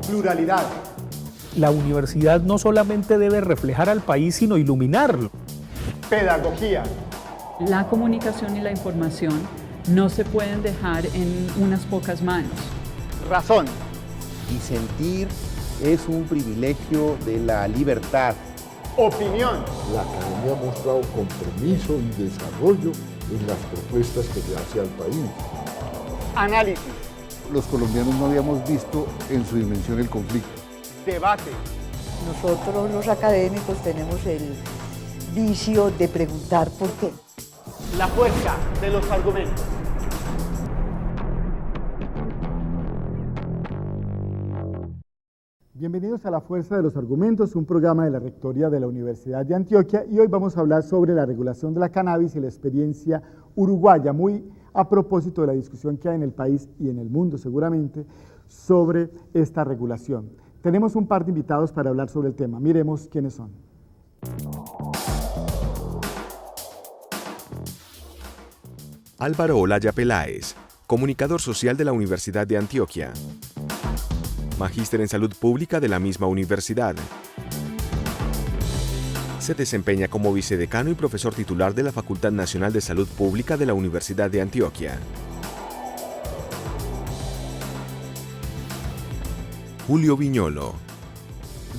pluralidad. La universidad no solamente debe reflejar al país, sino iluminarlo. Pedagogía. La comunicación y la información no se pueden dejar en unas pocas manos. Razón. Disentir es un privilegio de la libertad. Opinión. La academia ha mostrado compromiso y desarrollo en las propuestas que le hace al país. Análisis. Los colombianos no habíamos visto en su dimensión el conflicto. Debate. Nosotros los académicos tenemos el vicio de preguntar por qué. La fuerza de los argumentos. Bienvenidos a La Fuerza de los Argumentos, un programa de la Rectoría de la Universidad de Antioquia, y hoy vamos a hablar sobre la regulación de la cannabis y la experiencia uruguaya, muy a propósito de la discusión que hay en el país y en el mundo seguramente sobre esta regulación. Tenemos un par de invitados para hablar sobre el tema. Miremos quiénes son. Álvaro Olaya Peláez, comunicador social de la Universidad de Antioquia. Magíster en Salud Pública de la misma universidad. Se desempeña como vicedecano y profesor titular de la Facultad Nacional de Salud Pública de la Universidad de Antioquia. Julio Viñolo,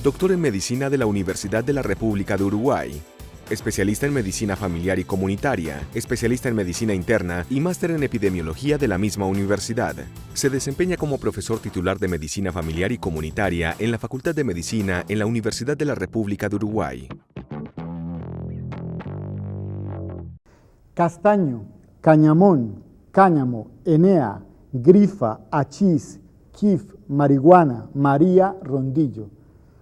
doctor en Medicina de la Universidad de la República de Uruguay, especialista en Medicina Familiar y Comunitaria, especialista en Medicina Interna y máster en Epidemiología de la misma universidad. Se desempeña como profesor titular de Medicina Familiar y Comunitaria en la Facultad de Medicina en la Universidad de la República de Uruguay. Castaño, Cañamón, Cáñamo, Enea, Grifa, Achís, Kif, Marihuana, María, Rondillo.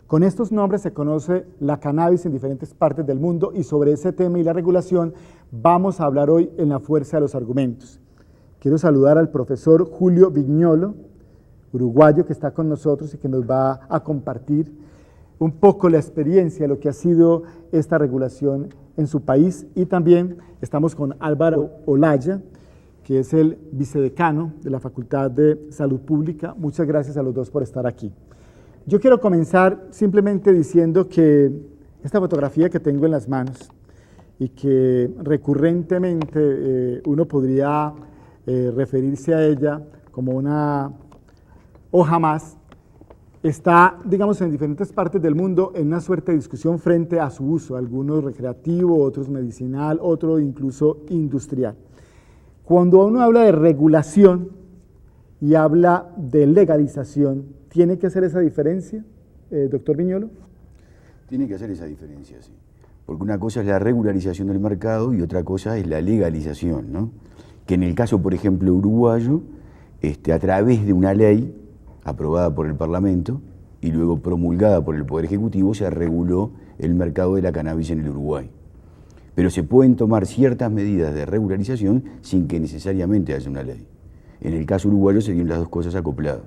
Con estos nombres se conoce la cannabis en diferentes partes del mundo, y sobre ese tema y la regulación vamos a hablar hoy en La Fuerza de los Argumentos. Quiero saludar al profesor Julio Viñolo, uruguayo, que está con nosotros y que nos va a compartir un poco la experiencia de lo que ha sido esta regulación en su país, y también estamos con Álvaro Olaya, que es el vicedecano de la Facultad de Salud Pública. Muchas gracias a los dos por estar aquí. Yo quiero comenzar simplemente diciendo que esta fotografía que tengo en las manos y que recurrentemente uno podría referirse a ella como una hoja más, está, digamos, en diferentes partes del mundo en una suerte de discusión frente a su uso, algunos recreativo, otros medicinal, otro incluso industrial. Cuando uno habla de regulación y habla de legalización, ¿tiene que hacer esa diferencia, doctor Viñolo? Tiene que hacer esa diferencia, sí. Porque una cosa es la regularización del mercado y otra cosa es la legalización, ¿no? Que en el caso, por ejemplo, uruguayo, a través de una ley aprobada por el Parlamento y luego promulgada por el Poder Ejecutivo, se reguló el mercado de la cannabis en el Uruguay. Pero se pueden tomar ciertas medidas de regularización sin que necesariamente haya una ley. En el caso uruguayo serían las dos cosas acopladas.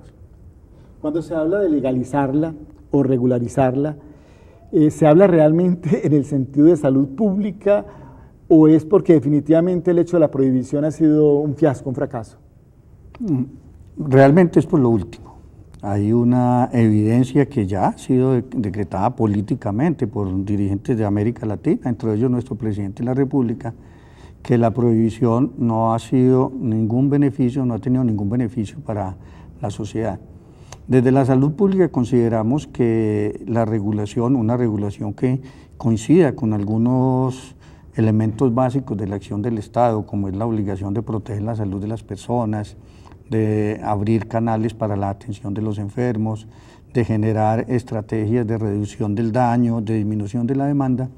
Cuando se habla de legalizarla o regularizarla, ¿se habla realmente en el sentido de salud pública o es porque definitivamente el hecho de la prohibición ha sido un fiasco, un fracaso? Realmente es por lo último. Hay una evidencia que ya ha sido decretada políticamente por dirigentes de América Latina, entre ellos nuestro presidente de la República, que la prohibición no ha sido ningún beneficio, no ha tenido ningún beneficio para la sociedad. Desde la salud pública consideramos que la regulación, una regulación que coincida con algunos elementos básicos de la acción del Estado, como es la obligación de proteger la salud de las personas, de abrir canales para la atención de los enfermos, de generar estrategias de reducción del daño, de disminución de la demanda.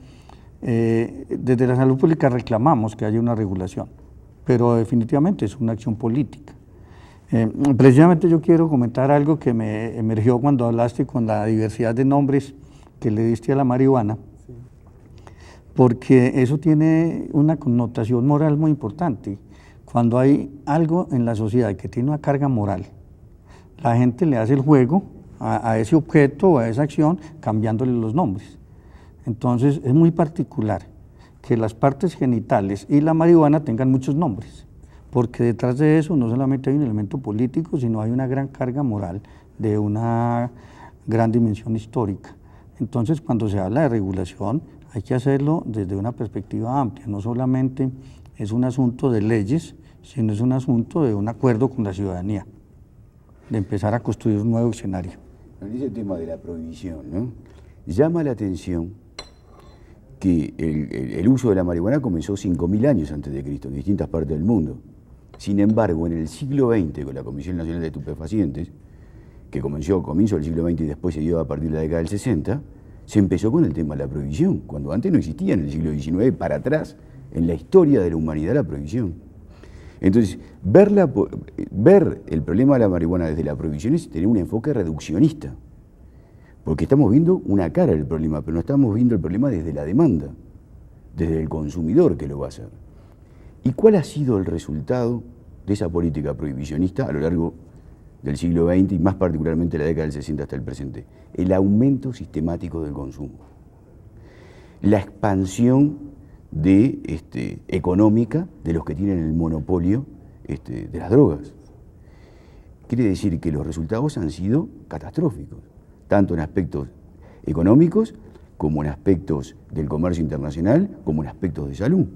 Desde la salud pública reclamamos que haya una regulación, pero definitivamente es una acción política. Precisamente yo quiero comentar algo que me emergió cuando hablaste con la diversidad de nombres que le diste a la marihuana, porque eso tiene una connotación moral muy importante. Cuando hay algo en la sociedad que tiene una carga moral, la gente le hace el juego a ese objeto o a esa acción cambiándole los nombres. Entonces es muy particular que las partes genitales y la marihuana tengan muchos nombres, porque detrás de eso no solamente hay un elemento político, sino hay una gran carga moral de una gran dimensión histórica. Entonces, cuando se habla de regulación, hay que hacerlo desde una perspectiva amplia, no solamente es un asunto de leyes, sino es un asunto de un acuerdo con la ciudadanía, de empezar a construir un nuevo escenario. En ese tema de la prohibición, ¿no? Llama la atención que el uso de la marihuana comenzó 5.000 años antes de Cristo en distintas partes del mundo. Sin embargo, en el siglo XX, con la Comisión Nacional de Estupefacientes, que comenzó a comienzo del siglo XX y después se dio a partir de la década del 60, se empezó con el tema de la prohibición, cuando antes no existía en el siglo XIX, para atrás, en la historia de la humanidad, la prohibición. Entonces, ver el problema de la marihuana desde la prohibición es tener un enfoque reduccionista, porque estamos viendo una cara del problema, pero no estamos viendo el problema desde la demanda, desde el consumidor que lo va a hacer. ¿Y cuál ha sido el resultado de esa política prohibicionista a lo largo del siglo XX y más particularmente la década del 60 hasta el presente? El aumento sistemático del consumo, la expansión económica de los que tienen el monopolio de las drogas. Quiere decir que los resultados han sido catastróficos, tanto en aspectos económicos como en aspectos del comercio internacional, como en aspectos de salud,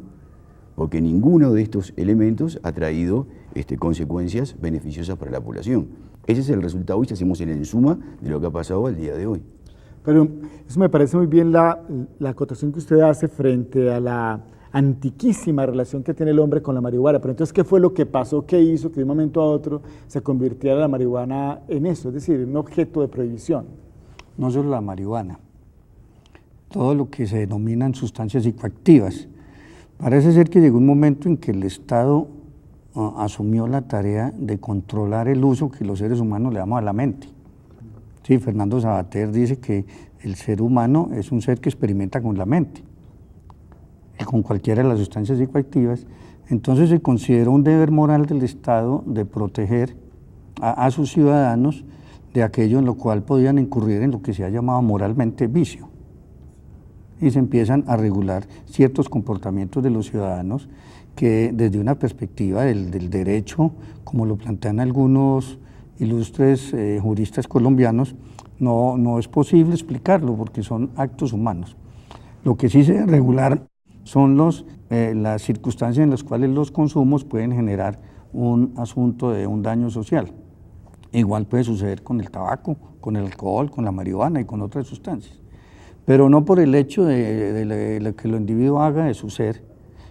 porque ninguno de estos elementos ha traído consecuencias beneficiosas para la población. Ese es el resultado hoy si hacemos el ensuma de lo que ha pasado al día de hoy. Pero eso me parece muy bien la acotación que usted hace frente a la antiquísima relación que tiene el hombre con la marihuana. Pero entonces, ¿qué fue lo que pasó, qué hizo que de un momento a otro se convirtiera la marihuana en eso? Es decir, en un objeto de prohibición. No solo la marihuana, todo lo que se denominan sustancias psicoactivas. Parece ser que llegó un momento en que el Estado asumió la tarea de controlar el uso que los seres humanos le damos a la mente. Sí, Fernando Savater dice que el ser humano es un ser que experimenta con la mente, y con cualquiera de las sustancias psicoactivas. Entonces se consideró un deber moral del Estado de proteger a sus ciudadanos de aquello en lo cual podían incurrir en lo que se ha llamado moralmente vicio. Y se empiezan a regular ciertos comportamientos de los ciudadanos que desde una perspectiva del derecho, como lo plantean algunos ilustres juristas colombianos, no es posible explicarlo porque son actos humanos. Lo que sí se debe regular son las circunstancias en las cuales los consumos pueden generar un asunto de un daño social. Igual puede suceder con el tabaco, con el alcohol, con la marihuana y con otras sustancias. Pero no por el hecho de lo que el individuo haga de su ser,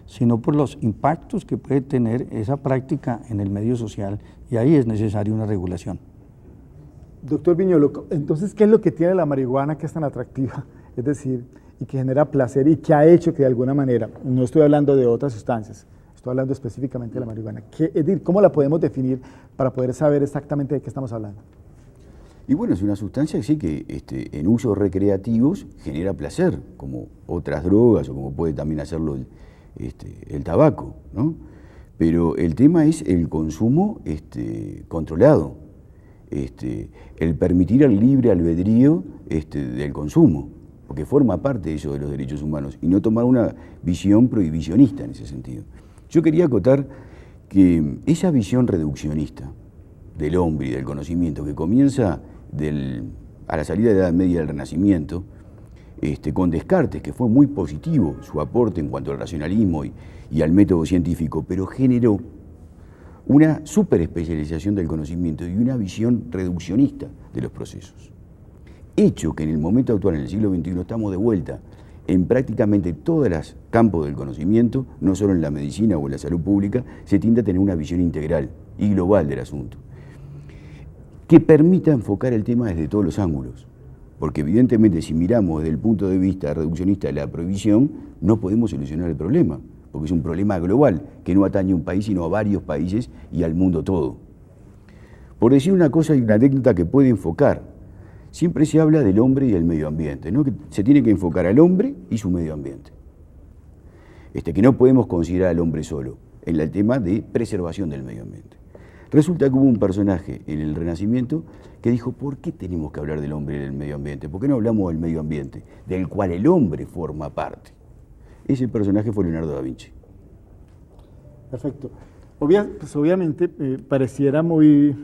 sino por los impactos que puede tener esa práctica en el medio social, y ahí es necesaria una regulación. Doctor Viñolo, entonces, ¿qué es lo que tiene la marihuana que es tan atractiva? Es decir, y que genera placer y que ha hecho que de alguna manera, no estoy hablando de otras sustancias, estoy hablando específicamente de la marihuana, es decir, ¿cómo la podemos definir para poder saber exactamente de qué estamos hablando? Y bueno, es una sustancia que sí que en usos recreativos genera placer, como otras drogas o como puede también hacerlo el tabaco, ¿no? Pero el tema es el consumo controlado, el permitir el libre albedrío del consumo, porque forma parte de eso de los derechos humanos, y no tomar una visión prohibicionista en ese sentido. Yo quería acotar que esa visión reduccionista del hombre y del conocimiento que comienza a la salida de la Edad Media del Renacimiento, con Descartes, que fue muy positivo su aporte en cuanto al racionalismo y al método científico, pero generó una superespecialización del conocimiento y una visión reduccionista de los procesos. Hecho que en el momento actual, en el siglo XXI, estamos de vuelta en prácticamente todos los campos del conocimiento, no solo en la medicina o en la salud pública, se tiende a tener una visión integral y global del asunto, que permita enfocar el tema desde todos los ángulos. Porque evidentemente si miramos desde el punto de vista reduccionista de la prohibición, no podemos solucionar el problema, porque es un problema global, que no atañe a un país, sino a varios países y al mundo todo. Por decir una cosa y una anécdota que puede enfocar, siempre se habla del hombre y el medio ambiente, ¿no? Que se tiene que enfocar al hombre y su medio ambiente. Que no podemos considerar al hombre solo, en el tema de preservación del medio ambiente. Resulta que hubo un personaje en el Renacimiento que dijo, ¿por qué tenemos que hablar del hombre y del medio ambiente? ¿Por qué no hablamos del medio ambiente, del cual el hombre forma parte? Ese personaje fue Leonardo da Vinci. Perfecto. Obviamente pareciera muy,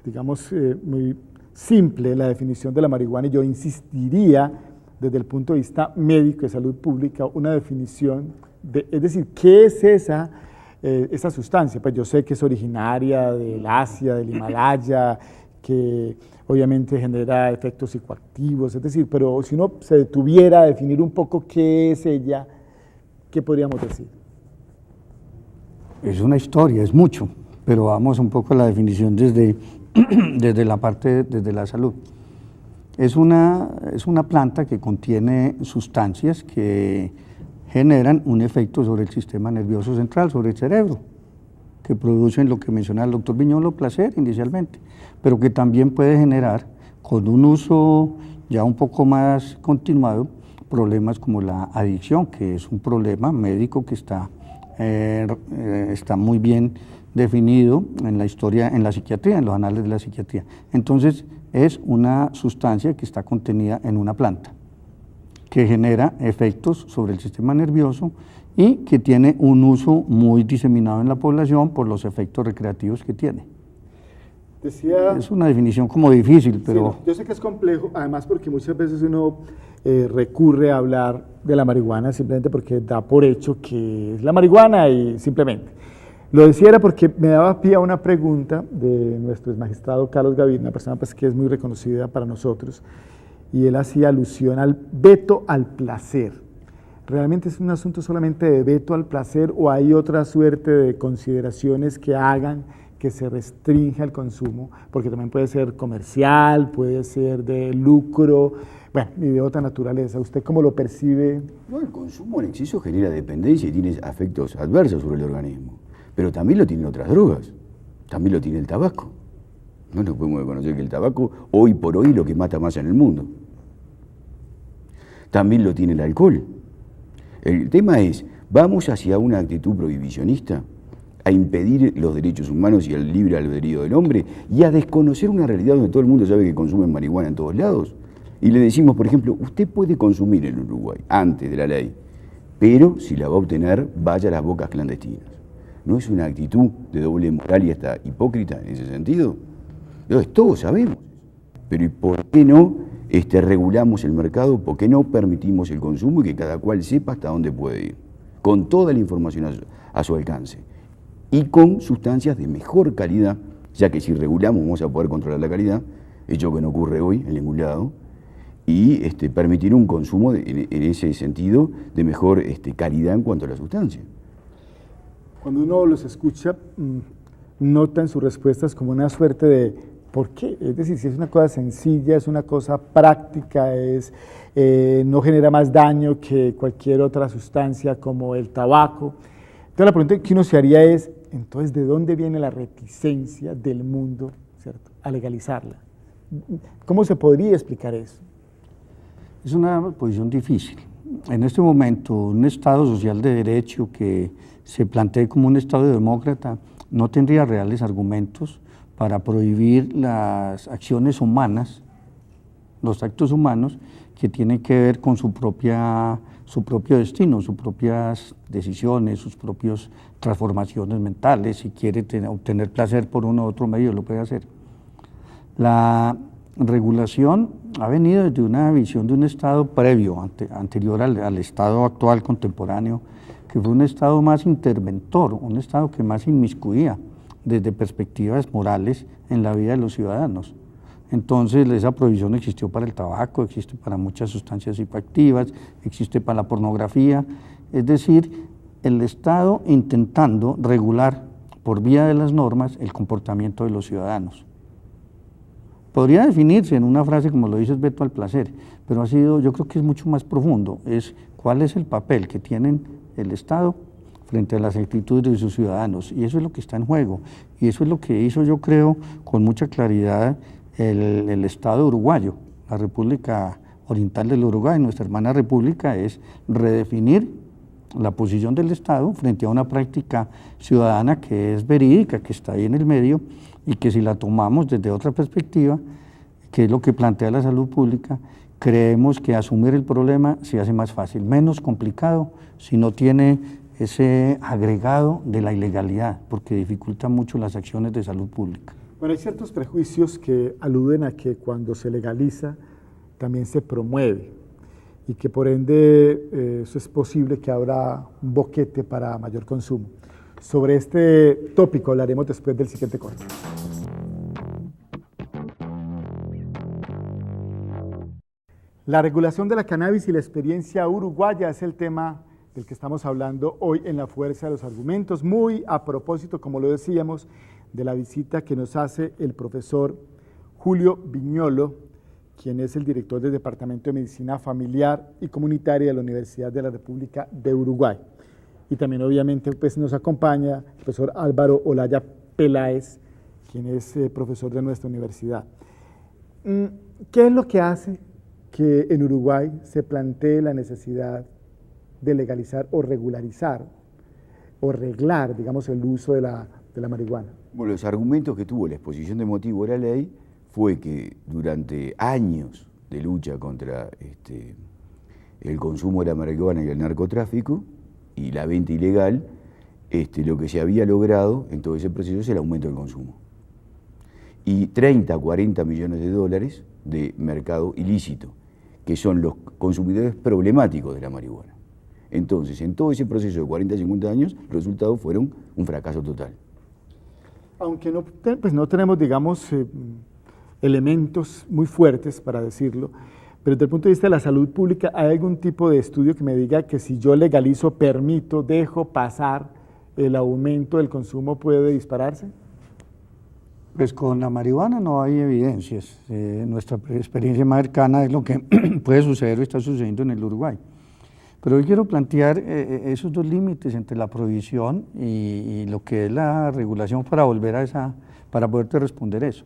digamos, muy simple la definición de la marihuana, y yo insistiría desde el punto de vista médico de salud pública una definición, es decir, ¿qué es esa sustancia? Pues yo sé que es originaria del Asia, del Himalaya, que obviamente genera efectos psicoactivos, es decir, pero si uno se detuviera a definir un poco qué es ella, ¿qué podríamos decir? Es una historia, es mucho, pero vamos un poco a la definición desde la parte, desde la salud. Es una planta que contiene sustancias que generan un efecto sobre el sistema nervioso central, sobre el cerebro, que producen lo que menciona el doctor Viñolo, placer inicialmente, pero que también puede generar, con un uso ya un poco más continuado, problemas como la adicción, que es un problema médico que está muy bien definido en la historia, en la psiquiatría, en los anales de la psiquiatría. Entonces, es una sustancia que está contenida en una planta, que genera efectos sobre el sistema nervioso y que tiene un uso muy diseminado en la población por los efectos recreativos que tiene. Es una definición como difícil, pero... Sí, yo sé que es complejo, además porque muchas veces uno recurre a hablar de la marihuana simplemente porque da por hecho que es la marihuana y simplemente. Lo decía era porque me daba pie a una pregunta de nuestro magistrado Carlos Gaviria, una persona pues que es muy reconocida para nosotros, y él hacía alusión al veto al placer. ¿Realmente es un asunto solamente de veto al placer o hay otra suerte de consideraciones que hagan que se restrinja el consumo? Porque también puede ser comercial, puede ser de lucro, bueno, y de otra naturaleza. ¿Usted cómo lo percibe? No, el consumo en exceso genera dependencia y tiene efectos adversos sobre el organismo. Pero también lo tienen otras drogas, también lo tiene el tabaco. No nos podemos reconocer que el tabaco hoy por hoy es lo que mata más en el mundo. También lo tiene el alcohol. El tema es, ¿vamos hacia una actitud prohibicionista? A impedir los derechos humanos y el libre albedrío del hombre y a desconocer una realidad donde todo el mundo sabe que consumen marihuana en todos lados. Y le decimos, por ejemplo, usted puede consumir en Uruguay antes de la ley, pero si la va a obtener, vaya a las bocas clandestinas. ¿No es una actitud de doble moral y hasta hipócrita en ese sentido? Entonces, todos sabemos. Pero ¿y por qué no regulamos el mercado? ¿Por qué no permitimos el consumo y que cada cual sepa hasta dónde puede ir? Con toda la información a su alcance. Y con sustancias de mejor calidad, ya que si regulamos vamos a poder controlar la calidad, hecho que no ocurre hoy en ningún lado, y permitir un consumo en ese sentido de mejor calidad en cuanto a la sustancia. Cuando uno los escucha, nota en sus respuestas como una suerte de ¿por qué? Es decir, si es una cosa sencilla, es una cosa práctica, no genera más daño que cualquier otra sustancia como el tabaco. Entonces la pregunta que uno se haría es, entonces, ¿de dónde viene la reticencia del mundo, ¿cierto?, a legalizarla? ¿Cómo se podría explicar eso? Es una posición difícil. En este momento, un Estado social de derecho que se plantee como un Estado demócrata no tendría reales argumentos para prohibir las acciones humanas, los actos humanos que tienen que ver con su propio destino, sus propias decisiones, sus propias transformaciones mentales. Si quiere obtener placer por uno u otro medio, lo puede hacer. La regulación ha venido desde una visión de un Estado previo, anterior al Estado actual contemporáneo, que fue un Estado más interventor, un Estado que más inmiscuía desde perspectivas morales en la vida de los ciudadanos. Entonces esa prohibición existió para el tabaco, existe para muchas sustancias psicoactivas, existe para la pornografía, es decir, el Estado intentando regular por vía de las normas el comportamiento de los ciudadanos. Podría definirse en una frase como lo dices, veto al placer, pero yo creo que es mucho más profundo, es cuál es el papel que tienen el Estado frente a las actitudes de sus ciudadanos, y eso es lo que está en juego, y eso es lo que hizo, yo creo, con mucha claridad el Estado uruguayo, la República Oriental del Uruguay, nuestra hermana república, es redefinir la posición del Estado frente a una práctica ciudadana que es verídica, que está ahí en el medio, y que si la tomamos desde otra perspectiva, que es lo que plantea la salud pública, creemos que asumir el problema se hace más fácil, menos complicado, si no tiene ese agregado de la ilegalidad, porque dificulta mucho las acciones de salud pública. Bueno, hay ciertos prejuicios que aluden a que cuando se legaliza también se promueve y que por ende eso es posible que habrá un boquete para mayor consumo. Sobre este tópico hablaremos después del siguiente corte. La regulación de la cannabis y la experiencia uruguaya es el tema del que estamos hablando hoy en La Fuerza de los Argumentos, muy a propósito, como lo decíamos, de la visita que nos hace el profesor Julio Viñolo, quien es el director del Departamento de Medicina Familiar y Comunitaria de la Universidad de la República de Uruguay. Y también obviamente pues, nos acompaña el profesor Álvaro Olaya Peláez, quien es profesor de nuestra universidad. ¿Qué es lo que hace que en Uruguay se plantee la necesidad de legalizar o regularizar o reglar, digamos, el uso de la marihuana? Bueno, los argumentos que tuvo la exposición de motivo de la ley fue que durante años de lucha contra el consumo de la marihuana y el narcotráfico y la venta ilegal, lo que se había logrado en todo ese proceso es el aumento del consumo. Y 30 a 40 millones de dólares de mercado ilícito, que son los consumidores problemáticos de la marihuana. Entonces, en todo ese proceso de 40 a 50 años, los resultados fueron un fracaso total. Aunque no tenemos, digamos, elementos muy fuertes para decirlo, pero desde el punto de vista de la salud pública, ¿hay algún tipo de estudio que me diga que si yo legalizo, permito, dejo pasar, el aumento del consumo puede dispararse? Pues con la marihuana no hay evidencias. Nuestra experiencia más cercana es lo que puede suceder o está sucediendo en el Uruguay. Pero hoy quiero plantear esos dos límites entre la prohibición y lo que es la regulación para volver a para poderte responder eso.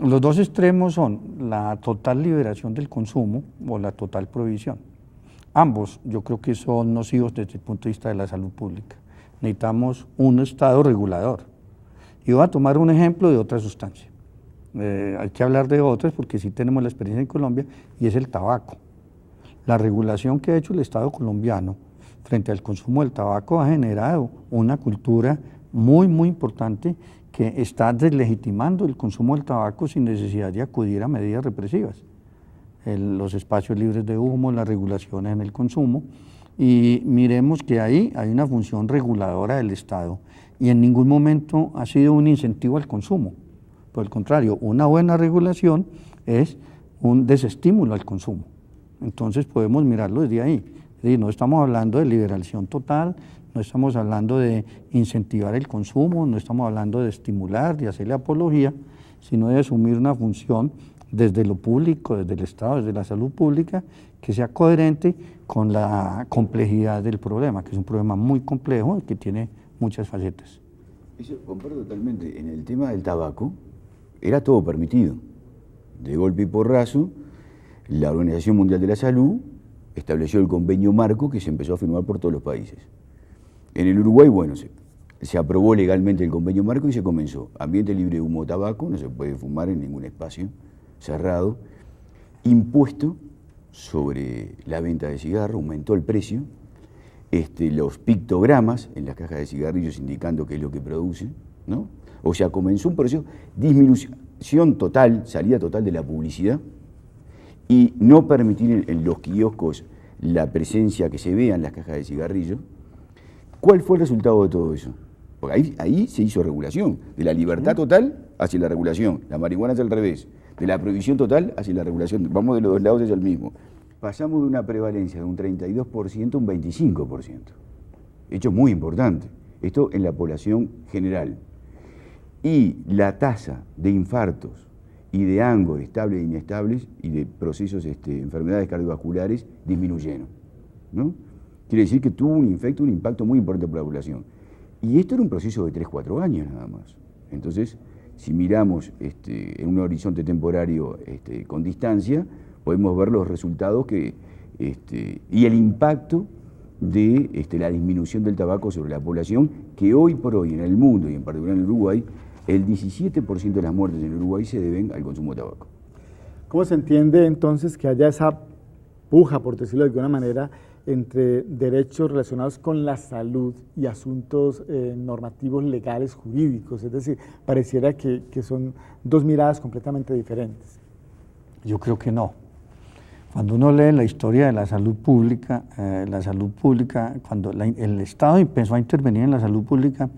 Los dos extremos son la total liberación del consumo o la total prohibición. Ambos yo creo que son nocivos desde el punto de vista de la salud pública. Necesitamos un Estado regulador. Y voy a tomar un ejemplo de otra sustancia. Hay que hablar de otras porque sí tenemos la experiencia en Colombia y es el tabaco. La regulación que ha hecho el Estado colombiano frente al consumo del tabaco ha generado una cultura muy importante que está deslegitimando el consumo del tabaco sin necesidad de acudir a medidas represivas. Los espacios libres de humo, las regulaciones en el consumo, y miremos que ahí hay una función reguladora del Estado y en ningún momento ha sido un incentivo al consumo. Por el contrario, una buena regulación es un desestímulo al consumo. Entonces podemos mirarlo desde ahí. Es decir, no estamos hablando de liberación total, no estamos hablando de incentivar el consumo, no estamos hablando de estimular, de hacerle apología, sino de asumir una función desde lo público, desde el Estado, desde la salud pública, que sea coherente con la complejidad del problema, que es un problema muy complejo y que tiene muchas facetas. Eso comparto totalmente. En el tema del tabaco, era todo permitido. De golpe y porrazo, la Organización Mundial de la Salud estableció el convenio marco que se empezó a firmar por todos los países. En el Uruguay, bueno, se aprobó legalmente el convenio marco y se comenzó. Ambiente libre de humo o tabaco, no se puede fumar en ningún espacio cerrado. Impuesto sobre la venta de cigarro, aumentó el precio. Los pictogramas en las cajas de cigarrillos indicando qué es lo que produce, ¿no? O sea, comenzó un proceso de disminución total, salida total de la publicidad y no permitir en los kioscos la presencia que se vea en las cajas de cigarrillos. ¿Cuál fue el resultado de todo eso? Porque ahí se hizo regulación, de la libertad total hacia la regulación, la marihuana es al revés, de la prohibición total hacia la regulación, vamos de los dos lados hacia el mismo. Pasamos de una prevalencia de un 32% a un 25%. Hecho muy importante. Esto en la población general. Y la tasa de infartos y de ANGOR estables e inestables y de procesos, enfermedades cardiovasculares disminuyeron, ¿no? Quiere decir que tuvo un impacto muy importante para la población. Y esto era un proceso de 3-4 años nada más. Entonces, si miramos en un horizonte temporario con distancia, podemos ver los resultados y el impacto de la disminución del tabaco sobre la población, que hoy por hoy en el mundo y en particular en Uruguay, el 17% de las muertes en Uruguay se deben al consumo de tabaco. ¿Cómo se entiende entonces que haya esa puja, por decirlo de alguna manera, entre derechos relacionados con la salud y asuntos normativos, legales, jurídicos? Es decir, pareciera que son dos miradas completamente diferentes. Yo creo que no. Cuando uno lee la historia de la salud pública, cuando el Estado empezó a intervenir en la salud pública,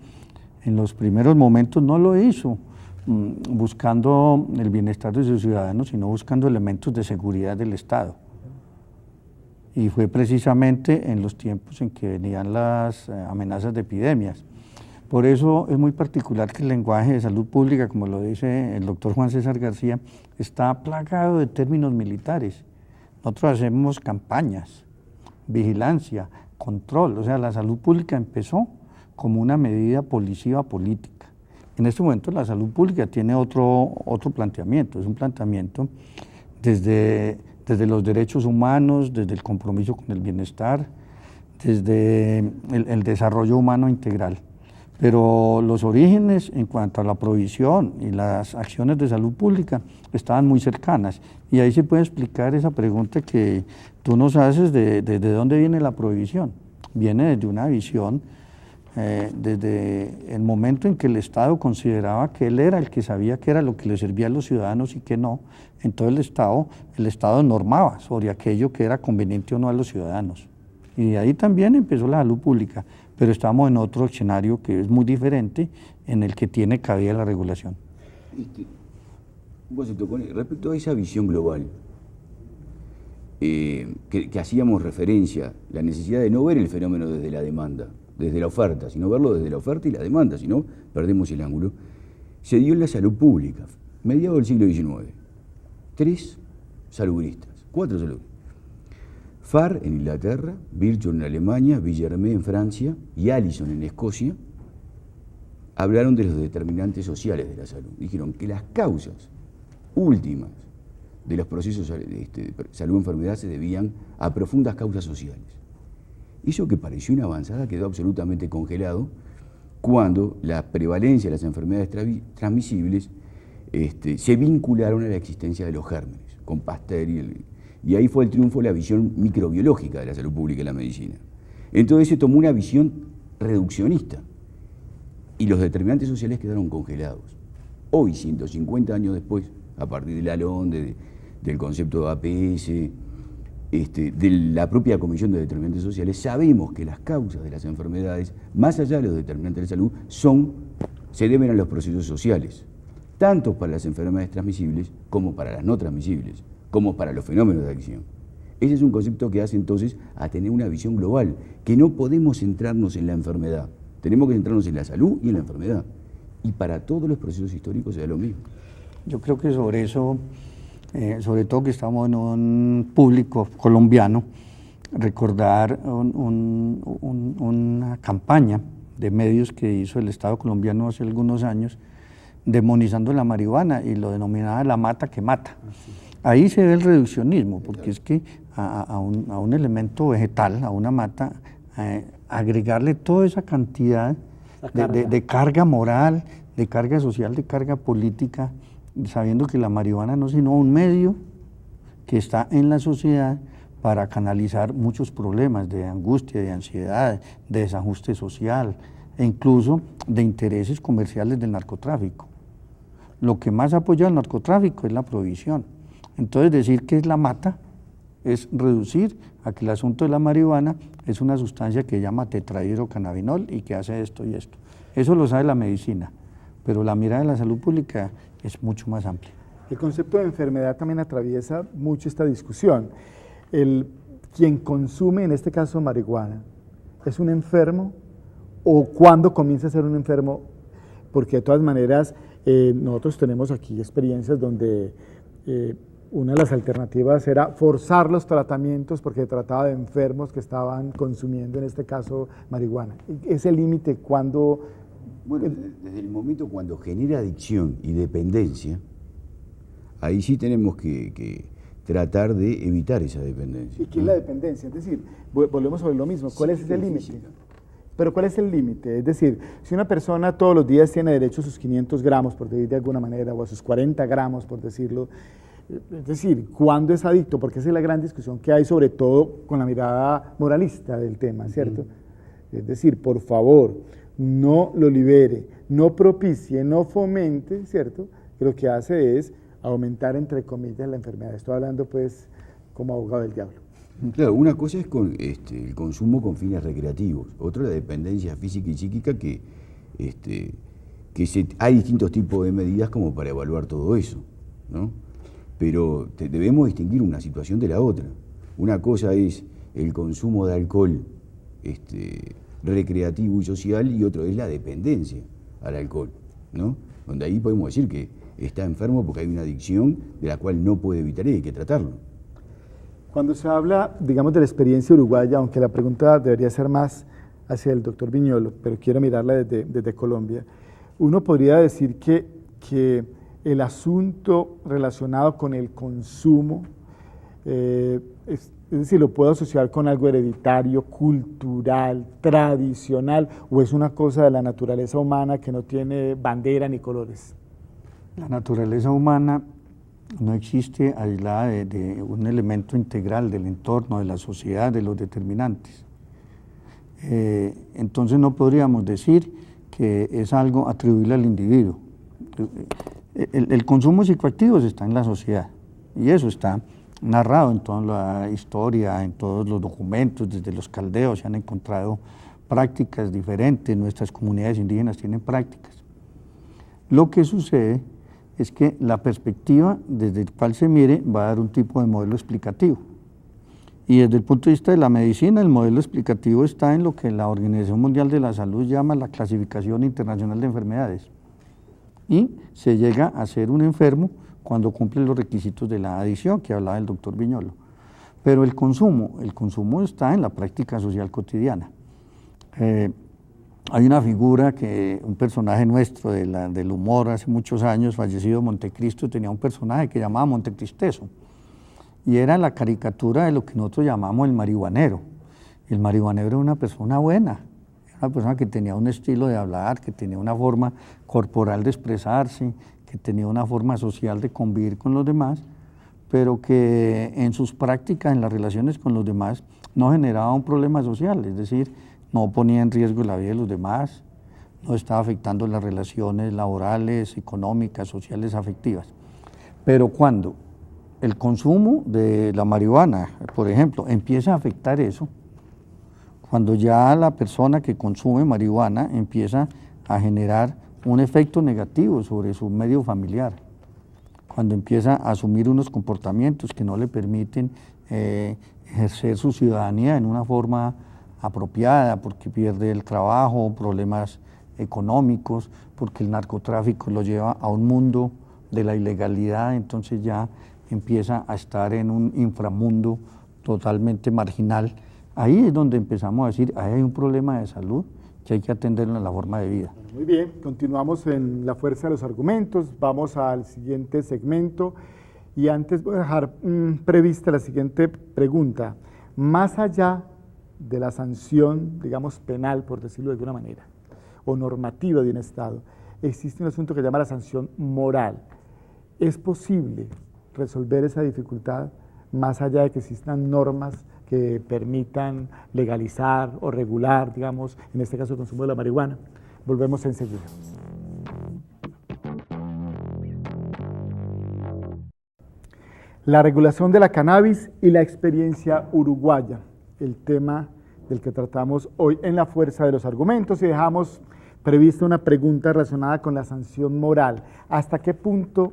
en los primeros momentos no lo hizo buscando el bienestar de sus ciudadanos, sino buscando elementos de seguridad del Estado. Y fue precisamente en los tiempos en que venían las amenazas de epidemias. Por eso es muy particular que el lenguaje de salud pública, como lo dice el doctor Juan César García, está plagado de términos militares. Nosotros hacemos campañas, vigilancia, control, o sea, la salud pública empezó como una medida policiva política. En este momento la salud pública tiene otro planteamiento, es un planteamiento desde los derechos humanos, desde el compromiso con el bienestar, desde el desarrollo humano integral. Pero los orígenes en cuanto a la provisión y las acciones de salud pública estaban muy cercanas. Y ahí se puede explicar esa pregunta que tú nos haces de dónde viene la provisión. Viene desde una visión, desde el momento en que el Estado consideraba que él era el que sabía qué era lo que le servía a los ciudadanos y qué no. Entonces el Estado normaba sobre aquello que era conveniente o no a los ciudadanos. Y de ahí también empezó la salud pública, pero estamos en otro escenario que es muy diferente, en el que tiene cabida la regulación. Respecto a esa visión global, que hacíamos referencia, la necesidad de no ver el fenómeno desde la demanda, desde la oferta, sino verlo desde la oferta y la demanda, si no perdemos el ángulo, se dio en la salud pública, mediados del siglo XIX. 3 salubristas, 4 salubristas. Farr en Inglaterra, Virchow en Alemania, Villermé en Francia y Allison en Escocia hablaron de los determinantes sociales de la salud. Dijeron que las causas últimas de los procesos de salud-enfermedad se debían a profundas causas sociales. Eso que pareció una avanzada quedó absolutamente congelado cuando la prevalencia de las enfermedades transmisibles se vincularon a la existencia de los gérmenes, con Pasteur y ahí fue el triunfo de la visión microbiológica de la salud pública y la medicina. Entonces se tomó una visión reduccionista y los determinantes sociales quedaron congelados. Hoy, 150 años después, a partir de Lalonde, del concepto de APS, de la propia Comisión de Determinantes Sociales, sabemos que las causas de las enfermedades, más allá de los determinantes de salud, se deben a los procesos sociales, tanto para las enfermedades transmisibles como para las no transmisibles, como para los fenómenos de adicción. Ese es un concepto que hace entonces a tener una visión global, que no podemos centrarnos en la enfermedad, tenemos que centrarnos en la salud y en la enfermedad. Y para todos los procesos históricos es lo mismo. Yo creo que sobre eso, sobre todo que estamos en un público colombiano, recordar una campaña de medios que hizo el Estado colombiano hace algunos años, demonizando la marihuana y lo denominaba la mata que mata. Ahí se ve el reduccionismo, porque es que a un elemento vegetal, a una mata, agregarle toda esa cantidad de carga moral, de carga social, de carga política, sabiendo que la marihuana no es sino un medio que está en la sociedad para canalizar muchos problemas de angustia, de ansiedad, de desajuste social e incluso de intereses comerciales del narcotráfico. Lo que más apoya al narcotráfico es la prohibición. Entonces decir que es la mata es reducir a que el asunto de la marihuana es una sustancia que se llama tetrahidrocannabinol y que hace esto y esto. Eso lo sabe la medicina, pero la mirada de la salud pública es mucho más amplia. El concepto de enfermedad también atraviesa mucho esta discusión. Quien consume, en este caso marihuana, ¿es un enfermo o cuándo comienza a ser un enfermo? Porque de todas maneras nosotros tenemos aquí experiencias donde una de las alternativas era forzar los tratamientos porque se trataba de enfermos que estaban consumiendo, en este caso, marihuana. ¿Ese límite cuándo? Bueno, desde el momento cuando genera adicción y dependencia, ahí sí tenemos que tratar de evitar esa dependencia. ¿Y qué es la dependencia? Es decir, volvemos sobre lo mismo, ¿cuál es ese límite? Pero ¿cuál es el límite? Es decir, si una persona todos los días tiene derecho a sus 500 gramos, por decir de alguna manera, o a sus 40 gramos, por decirlo, Es decir, ¿cuándo es adicto? Porque esa es la gran discusión que hay, sobre todo con la mirada moralista del tema, ¿cierto? Es decir, por favor, no lo libere, no propicie, no fomente, ¿cierto? Que lo que hace es aumentar, entre comillas, la enfermedad. Estoy hablando, pues, como abogado del diablo. Claro, una cosa es el consumo con fines recreativos, otra la dependencia física y psíquica hay distintos tipos de medidas como para evaluar todo eso, ¿no? Pero debemos distinguir una situación de la otra. Una cosa es el consumo de alcohol recreativo y social, y otro es la dependencia al alcohol, ¿no? Donde ahí podemos decir que está enfermo porque hay una adicción de la cual no puede evitar y hay que tratarlo. Cuando se habla, digamos, de la experiencia uruguaya, aunque la pregunta debería ser más hacia el doctor Viñolo, pero quiero mirarla desde Colombia, uno podría decir que el asunto relacionado con el consumo, es decir, lo puedo asociar con algo hereditario, cultural, tradicional, o es una cosa de la naturaleza humana que no tiene bandera ni colores. La naturaleza humana no existe aislada de un elemento integral del entorno, de la sociedad, de los determinantes. Entonces no podríamos decir que es algo atribuible al individuo. El consumo psicoactivo está en la sociedad y eso está narrado en toda la historia, en todos los documentos. Desde los caldeos se han encontrado prácticas diferentes, nuestras comunidades indígenas tienen prácticas. Lo que sucede es que la perspectiva desde el cual se mire va a dar un tipo de modelo explicativo. Y desde el punto de vista de la medicina, el modelo explicativo está en lo que la Organización Mundial de la Salud llama la Clasificación Internacional de Enfermedades. Y se llega a ser un enfermo cuando cumple los requisitos de la adicción que hablaba el doctor Viñolo. Pero el consumo está en la práctica social cotidiana. Hay una figura un personaje nuestro del humor hace muchos años, fallecido Montecristo, tenía un personaje que llamaba Montecristeso, y era la caricatura de lo que nosotros llamamos el marihuanero. El marihuanero era una persona buena, era una persona que tenía un estilo de hablar, que tenía una forma corporal de expresarse, que tenía una forma social de convivir con los demás, pero que en sus prácticas, en las relaciones con los demás, no generaba un problema social, es decir, no ponía en riesgo la vida de los demás, no estaba afectando las relaciones laborales, económicas, sociales, afectivas. Pero cuando el consumo de la marihuana, por ejemplo, empieza a afectar eso, cuando ya la persona que consume marihuana empieza a generar un efecto negativo sobre su medio familiar, cuando empieza a asumir unos comportamientos que no le permiten ejercer su ciudadanía en una forma apropiada, porque pierde el trabajo, problemas económicos, porque el narcotráfico lo lleva a un mundo de la ilegalidad, entonces ya empieza a estar en un inframundo totalmente marginal. Ahí es donde empezamos a decir, ahí hay un problema de salud que hay que atenderlo en la forma de vida. Muy bien, continuamos en la fuerza de los argumentos, vamos al siguiente segmento y antes voy a dejar prevista la siguiente pregunta. Más allá de la sanción, digamos, penal, por decirlo de alguna manera, o normativa de un Estado, existe un asunto que se llama la sanción moral. ¿Es posible resolver esa dificultad más allá de que existan normas que permitan legalizar o regular, digamos, en este caso el consumo de la marihuana? Volvemos enseguida. La regulación de la cannabis y la experiencia uruguaya, el tema del que tratamos hoy en la fuerza de los argumentos, y dejamos prevista una pregunta relacionada con la sanción moral. ¿Hasta qué punto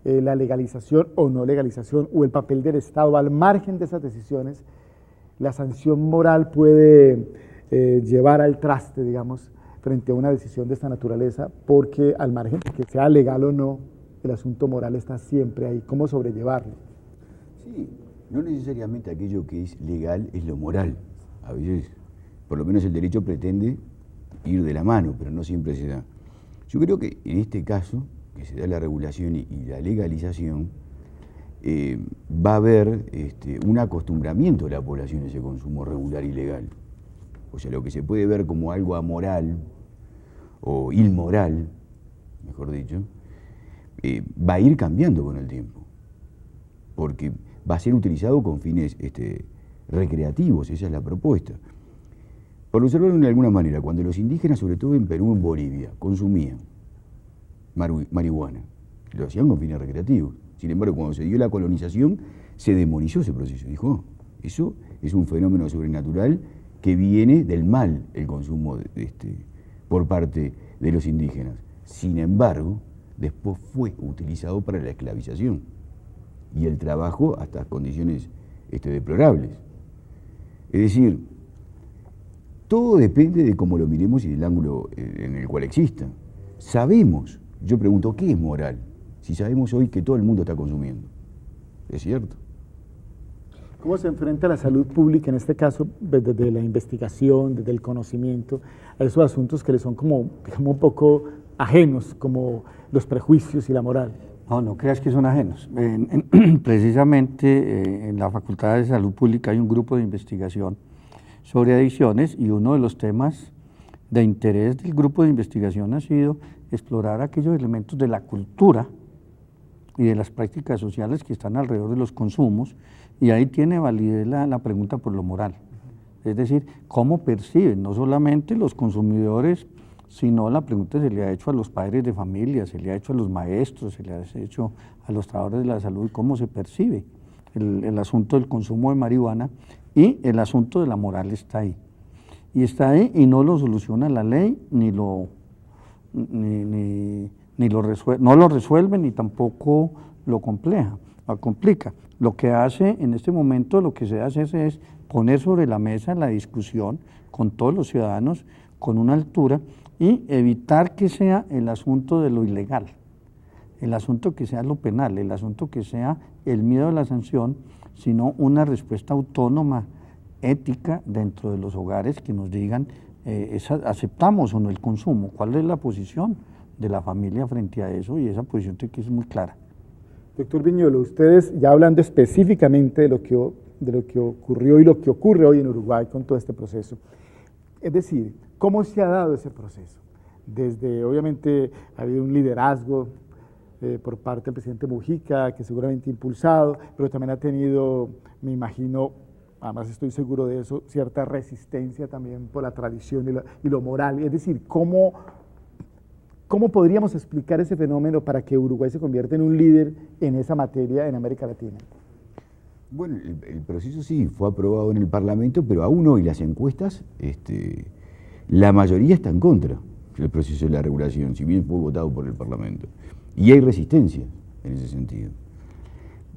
la legalización o no legalización o el papel del Estado al margen de esas decisiones, la sanción moral puede llevar al traste, digamos, frente a una decisión de esta naturaleza? Porque al margen de que sea legal o no, el asunto moral está siempre ahí. ¿Cómo sobrellevarlo? Sí, no necesariamente aquello que es legal es lo moral. A veces, por lo menos el derecho pretende ir de la mano, pero no siempre se da. Yo creo que en este caso, que se da la regulación y la legalización, va a haber un acostumbramiento de la población a ese consumo regular y legal. O sea, lo que se puede ver como algo amoral o inmoral, mejor dicho, va a ir cambiando con el tiempo. porque va a ser utilizado con fines recreativos, esa es la propuesta. Por observarlo de alguna manera, cuando los indígenas, sobre todo en Perú, en Bolivia, consumían marihuana, lo hacían con fines recreativos. Sin embargo, cuando se dio la colonización, se demonizó ese proceso. Dijo, eso es un fenómeno sobrenatural que viene del mal, el consumo por parte de los indígenas. Sin embargo, después fue utilizado para la esclavización y el trabajo hasta condiciones deplorables. Es decir, todo depende de cómo lo miremos y del ángulo en el cual exista. Sabemos, yo pregunto, ¿qué es moral? Si sabemos hoy que todo el mundo está consumiendo. ¿Es cierto? ¿Cómo se enfrenta la salud pública, en este caso, desde la investigación, desde el conocimiento, a esos asuntos que le son como, digamos, un poco ajenos, como los prejuicios y la moral? No creas que son ajenos. Precisamente en la Facultad de Salud Pública hay un grupo de investigación sobre adicciones y uno de los temas de interés del grupo de investigación ha sido explorar aquellos elementos de la cultura y de las prácticas sociales que están alrededor de los consumos, y ahí tiene validez la pregunta por lo moral. Es decir, cómo perciben no solamente los consumidores, sino la pregunta se le ha hecho a los padres de familia, se le ha hecho a los maestros, se le ha hecho a los trabajadores de la salud, cómo se percibe el asunto del consumo de marihuana, y el asunto de la moral está ahí. Y está ahí y no lo soluciona la ley, no lo resuelve ni tampoco lo complica. Lo que hace en este momento, lo que se hace es poner sobre la mesa la discusión con todos los ciudadanos con una altura y evitar que sea el asunto de lo ilegal, el asunto que sea lo penal, el asunto que sea el miedo a la sanción, sino una respuesta autónoma, ética, dentro de los hogares que nos digan, ¿aceptamos o no el consumo? ¿Cuál es la posición de la familia frente a eso? Y esa posición tiene que ser muy clara. Doctor Viñolo, ustedes ya hablando específicamente de lo que ocurrió y lo que ocurre hoy en Uruguay con todo este proceso, es decir, ¿cómo se ha dado ese proceso? Desde, obviamente, ha habido un liderazgo por parte del presidente Mujica, que seguramente ha impulsado, pero también ha tenido, me imagino, además estoy seguro de eso, cierta resistencia también por la tradición y lo moral. Es decir, ¿cómo podríamos explicar ese fenómeno para que Uruguay se convierta en un líder en esa materia en América Latina? Bueno, el proceso sí fue aprobado en el Parlamento, pero aún hoy las encuestas, la mayoría está en contra del proceso de la regulación, si bien fue votado por el Parlamento. Y hay resistencia en ese sentido.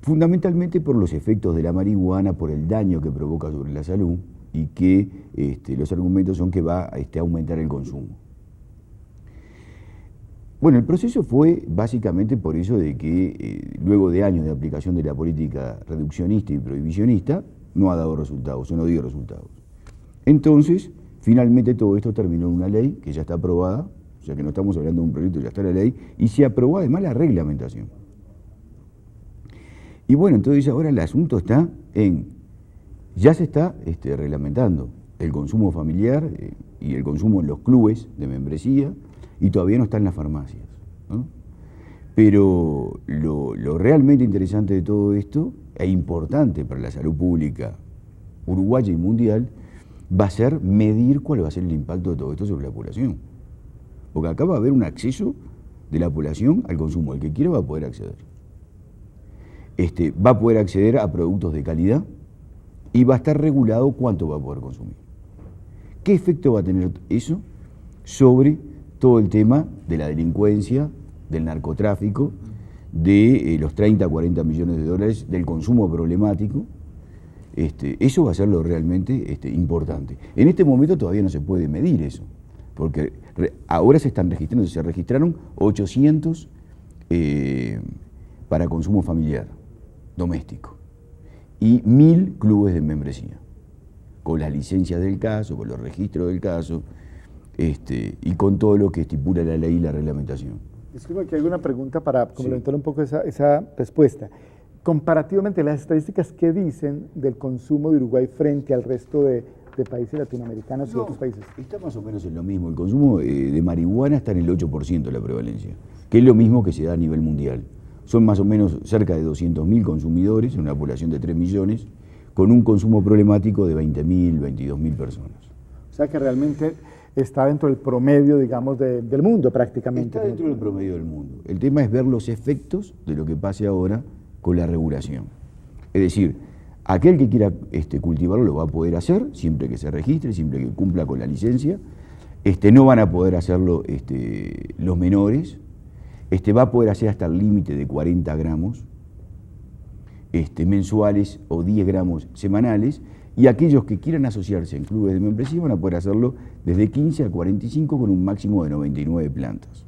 Fundamentalmente por los efectos de la marihuana, por el daño que provoca sobre la salud y que los argumentos son que va a aumentar el consumo. Bueno, el proceso fue básicamente por eso de que luego de años de aplicación de la política reduccionista y prohibicionista, no ha dado resultados, o no dio resultados. Entonces, finalmente todo esto terminó en una ley que ya está aprobada, o sea que no estamos hablando de un proyecto, ya está la ley, y se aprobó además la reglamentación. Y bueno, entonces ahora el asunto está ya se está reglamentando el consumo familiar y el consumo en los clubes de membresía, y todavía no está en las farmacias, ¿no? Pero lo realmente interesante de todo esto, e importante para la salud pública uruguaya y mundial, va a ser medir cuál va a ser el impacto de todo esto sobre la población. Porque acá va a haber un acceso de la población al consumo. El que quiera va a poder acceder. Va a poder acceder a productos de calidad y va a estar regulado cuánto va a poder consumir. ¿Qué efecto va a tener eso sobre todo el tema de la delincuencia, del narcotráfico, de los 30 a 40 millones de dólares, del consumo problemático? Eso va a ser lo realmente importante. En este momento todavía no se puede medir eso, porque ahora se registraron 800 para consumo familiar, doméstico, y 1000 clubes de membresía, con las licencias del caso, con los registros del caso, y con todo lo que estipula la ley y la reglamentación. Disculpe que hay una pregunta para complementar un poco esa respuesta. Comparativamente, las estadísticas, ¿qué dicen del consumo de Uruguay frente al resto de países latinoamericanos y otros países? Está más o menos en lo mismo. El consumo de marihuana está en el 8% de la prevalencia, que es lo mismo que se da a nivel mundial. O son más o menos cerca de 200.000 consumidores en una población de 3 millones, con un consumo problemático de 20.000, 22.000 personas. O sea que realmente está dentro del promedio, digamos, del mundo prácticamente. Está dentro del promedio del mundo. El tema es ver los efectos de lo que pase ahora con la regulación. Es decir, aquel que quiera cultivarlo lo va a poder hacer, siempre que se registre, siempre que cumpla con la licencia. No van a poder hacerlo los menores. Va a poder hacer hasta el límite de 40 gramos mensuales o 10 gramos semanales, y aquellos que quieran asociarse en clubes de membresía van a poder hacerlo desde 15 a 45 con un máximo de 99 plantas,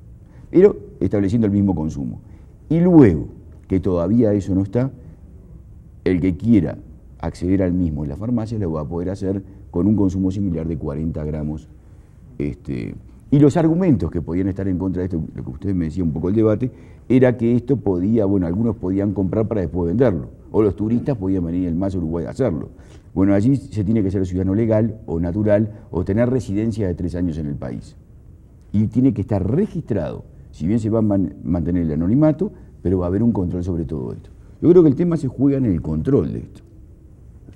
pero estableciendo el mismo consumo. Y luego, que todavía eso no está, el que quiera acceder al mismo en la farmacia lo va a poder hacer con un consumo similar de 40 gramos. Y los argumentos que podían estar en contra de esto, lo que usted me decía un poco el debate, era que esto podía, bueno, algunos podían comprar para después venderlo, o los turistas podían venir el MAS a Uruguay a hacerlo. Bueno, allí se tiene que ser ciudadano legal o natural o tener residencia de 3 años en el país. Y tiene que estar registrado, si bien se va a mantener el anonimato, pero va a haber un control sobre todo esto. Yo creo que el tema se juega en el control de esto.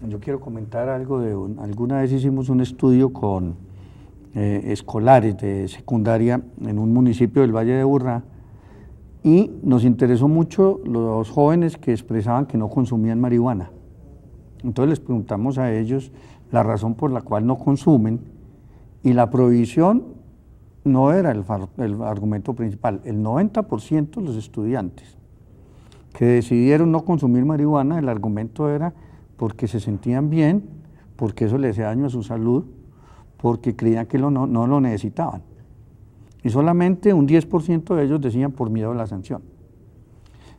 Yo quiero comentar algo alguna vez hicimos un estudio con escolares de secundaria en un municipio del Valle de Aburrá, y nos interesó mucho los jóvenes que expresaban que no consumían marihuana. Entonces les preguntamos a ellos la razón por la cual no consumen, y la prohibición no era el argumento principal. El 90% de los estudiantes que decidieron no consumir marihuana, el argumento era porque se sentían bien, porque eso les hacía daño a su salud, porque creían que no lo necesitaban. Y solamente un 10% de ellos decían por miedo a la sanción.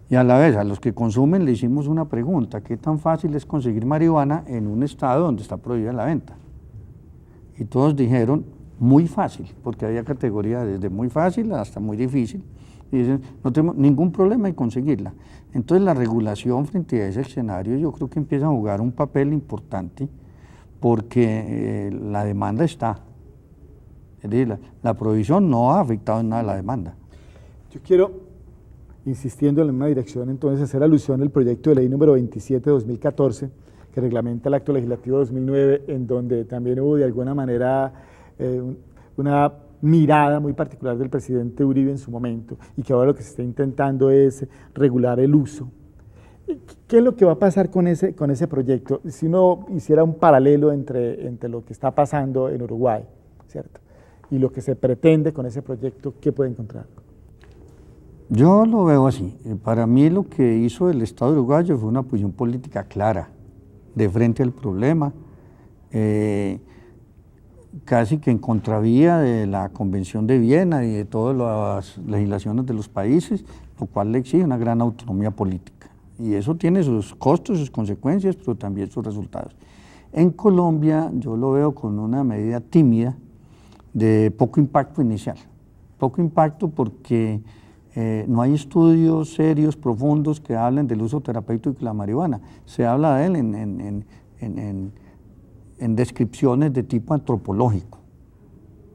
Y a la vez, a los que consumen le hicimos una pregunta: ¿qué tan fácil es conseguir marihuana en un estado donde está prohibida la venta? Y todos dijeron muy fácil, porque había categorías desde muy fácil hasta muy difícil. Y dicen, no tenemos ningún problema en conseguirla. Entonces la regulación frente a ese escenario yo creo que empieza a jugar un papel importante, porque la demanda está. Es decir, la prohibición no ha afectado en nada la demanda. Yo quiero, insistiendo en la misma dirección, entonces hacer alusión al proyecto de ley número 27 de 2014, que reglamenta el acto legislativo 2009, en donde también hubo de alguna manera una mirada muy particular del presidente Uribe en su momento, y que ahora lo que se está intentando es regular el uso. ¿Qué es lo que va a pasar con ese proyecto? Si uno hiciera un paralelo entre lo que está pasando en Uruguay, ¿cierto?, y lo que se pretende con ese proyecto, ¿qué puede encontrar? Yo lo veo así. Para mí lo que hizo el Estado uruguayo fue una posición política clara, de frente al problema, casi que en contravía de la Convención de Viena y de todas las legislaciones de los países, lo cual le exige una gran autonomía política. Y eso tiene sus costos, sus consecuencias, pero también sus resultados. En Colombia yo lo veo con una medida tímida, de poco impacto inicial. Poco impacto porque no hay estudios serios, profundos, que hablen del uso terapéutico de la marihuana. Se habla de él en descripciones de tipo antropológico,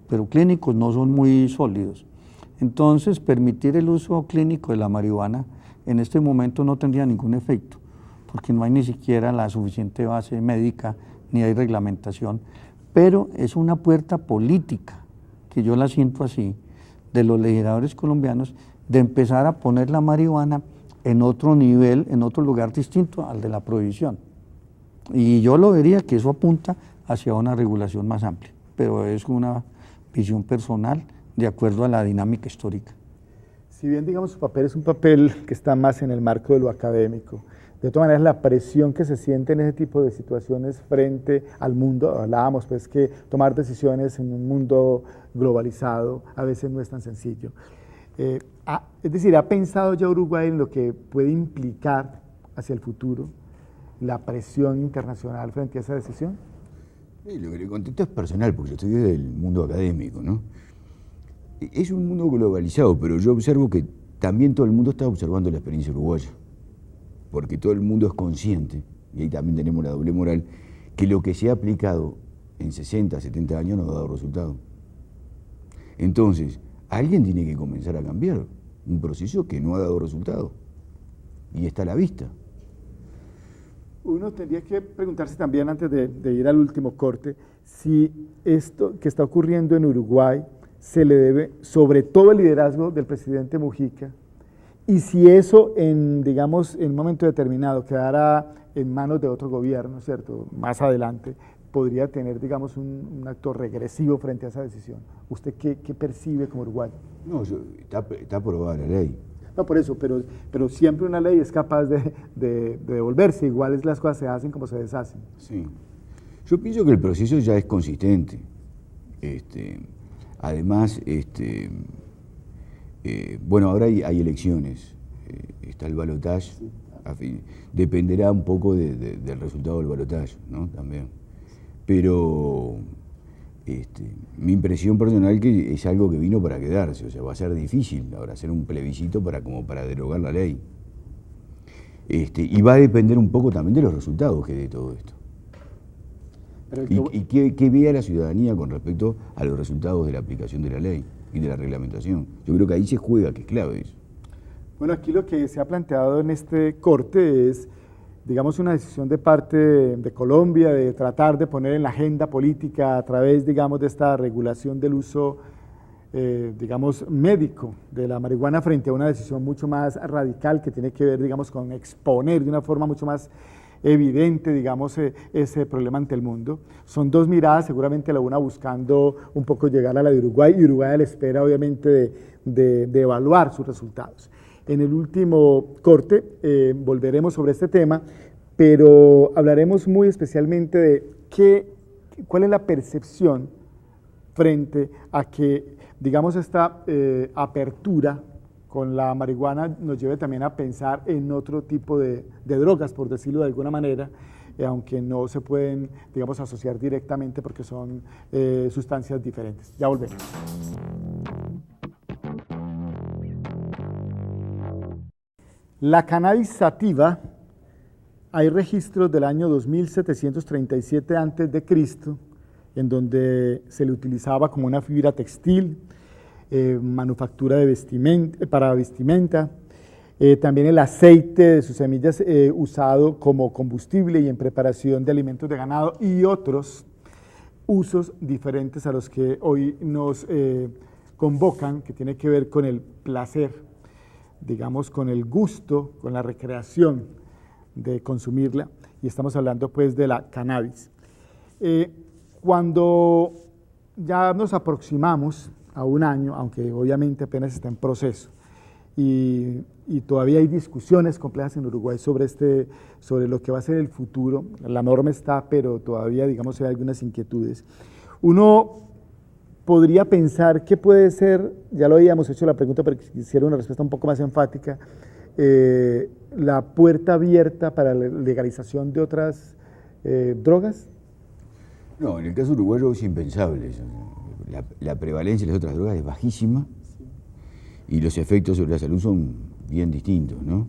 pero clínicos no son muy sólidos. Entonces, permitir el uso clínico de la marihuana en este momento no tendría ningún efecto, porque no hay ni siquiera la suficiente base médica, ni hay reglamentación, pero es una puerta política, que yo la siento así, de los legisladores colombianos, de empezar a poner la marihuana en otro nivel, en otro lugar distinto al de la prohibición. Y yo lo vería que eso apunta hacia una regulación más amplia, pero es una visión personal de acuerdo a la dinámica histórica. Si bien, digamos, su papel es un papel que está más en el marco de lo académico, de todas maneras la presión que se siente en ese tipo de situaciones frente al mundo, hablábamos pues que tomar decisiones en un mundo globalizado a veces no es tan sencillo. Es decir, ¿ha pensado ya Uruguay en lo que puede implicar hacia el futuro la presión internacional frente a esa decisión? Lo que le contesto es personal, porque yo estoy del mundo académico, ¿no? Es un mundo globalizado, pero yo observo que también todo el mundo está observando la experiencia uruguaya, porque todo el mundo es consciente, y ahí también tenemos la doble moral, que lo que se ha aplicado en 60, 70 años no ha dado resultado. Entonces, alguien tiene que comenzar a cambiar un proceso que no ha dado resultado. y está a la vista. Uno tendría que preguntarse también, antes de ir al último corte, si esto que está ocurriendo en Uruguay se le debe sobre todo el liderazgo del presidente Mujica, y si eso digamos, en un momento determinado quedara en manos de otro gobierno, ¿cierto? Más adelante, podría tener, digamos, un acto regresivo frente a esa decisión. ¿Usted qué percibe como uruguayo? No, está aprobada la ley. No, por eso, pero siempre una ley es capaz de devolverse, igual las cosas se hacen como se deshacen. Sí. Yo pienso que el proceso ya es consistente. Además, bueno, ahora hay elecciones, está el balotaje, dependerá un poco del resultado del balotaje, ¿no? También. Pero mi impresión personal que es algo que vino para quedarse, o sea, va a ser difícil ahora hacer un plebiscito como para derogar la ley. Y va a depender un poco también de los resultados que dé todo esto. Y qué vea la ciudadanía con respecto a los resultados de la aplicación de la ley y de la reglamentación. Yo creo que ahí se juega, que es clave eso. Bueno, aquí lo que se ha planteado en este corte es, digamos, una decisión de parte de Colombia de tratar de poner en la agenda política a través, digamos, de esta regulación del uso, digamos, médico de la marihuana frente a una decisión mucho más radical que tiene que ver, digamos, con exponer de una forma mucho más evidente, digamos, ese problema ante el mundo. Son dos miradas, seguramente la una buscando un poco llegar a la de Uruguay, y Uruguay a la espera, obviamente, de evaluar sus resultados. En el último corte volveremos sobre este tema, pero hablaremos muy especialmente de cuál es la percepción frente a que, digamos, esta apertura con la marihuana nos lleve también a pensar en otro tipo de drogas, por decirlo de alguna manera, aunque no se pueden, digamos, asociar directamente porque son sustancias diferentes. Ya volvemos. La cannabis sativa, hay registros del año 2737 a.C., en donde se le utilizaba como una fibra textil, manufactura de para vestimenta, también el aceite de sus semillas usado como combustible y en preparación de alimentos de ganado, y otros usos diferentes a los que hoy nos convocan, que tiene que ver con el placer, digamos, con el gusto, con la recreación de consumirla, y estamos hablando pues de la cannabis. Cuando ya nos aproximamos a un año, aunque obviamente apenas está en proceso, y todavía hay discusiones complejas en Uruguay sobre lo que va a ser el futuro, la norma está, pero todavía, digamos, hay algunas inquietudes. Uno podría pensar que puede ser, ya lo habíamos hecho la pregunta, pero quisiera una respuesta un poco más enfática, la puerta abierta para la legalización de otras drogas. No, en el caso uruguayo es impensable eso. La prevalencia de las otras drogas es bajísima y los efectos sobre la salud son bien distintos, ¿no?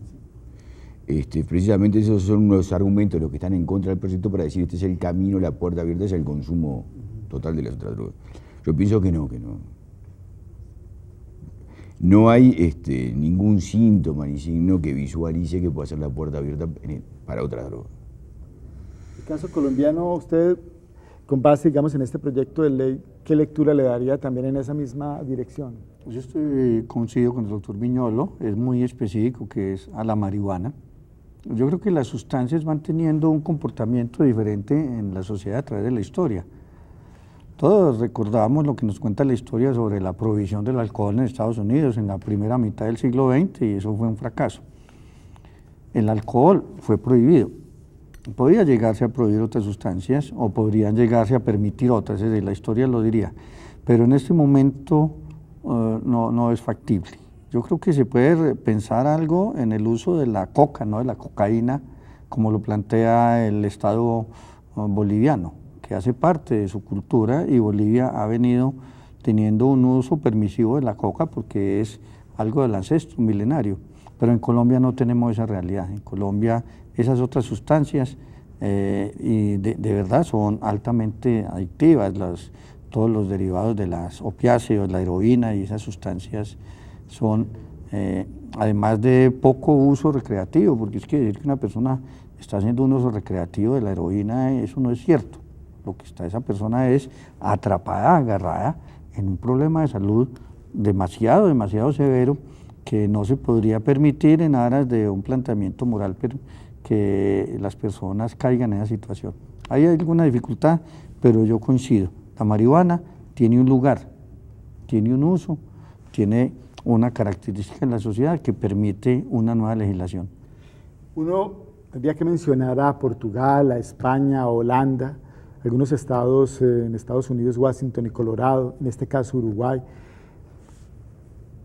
Precisamente esos son unos argumentos los que están en contra del proyecto para decir este es el camino, la puerta abierta es el consumo total de las otras drogas. Yo pienso que no. No hay ningún síntoma ni signo que visualice que pueda ser la puerta abierta para otras drogas. En el caso colombiano, usted, con base, digamos, en este proyecto de ley, ¿qué lectura le daría también en esa misma dirección? Yo coincido con el doctor Viñolo, es muy específico, que es a la marihuana. Yo creo que las sustancias van teniendo un comportamiento diferente en la sociedad a través de la historia. Todos recordamos lo que nos cuenta la historia sobre la prohibición del alcohol en Estados Unidos en la primera mitad del siglo XX, y eso fue un fracaso. El alcohol fue prohibido. Podría llegarse a prohibir otras sustancias o podrían llegarse a permitir otras, es decir, la historia lo diría, pero en este momento no es factible. Yo creo que se puede pensar algo en el uso de la coca, ¿no? De la cocaína, como lo plantea el Estado boliviano, que hace parte de su cultura, y Bolivia ha venido teniendo un uso permisivo de la coca porque es algo del ancestro milenario, pero en Colombia no tenemos esa realidad. En Colombia esas otras sustancias y de verdad son altamente adictivas, todos los derivados de las opiáceos, la heroína y esas sustancias son además de poco uso recreativo, porque es que decir que una persona está haciendo un uso recreativo de la heroína, eso no es cierto. Lo que está esa persona es atrapada, agarrada en un problema de salud demasiado severo, que no se podría permitir en aras de un planteamiento moral que las personas caigan en esa situación. Hay alguna dificultad, pero yo coincido. La marihuana tiene un lugar, tiene un uso, tiene una característica en la sociedad que permite una nueva legislación. Uno tendría que mencionar a Portugal, a España, a Holanda, algunos estados en Estados Unidos, Washington y Colorado, en este caso Uruguay.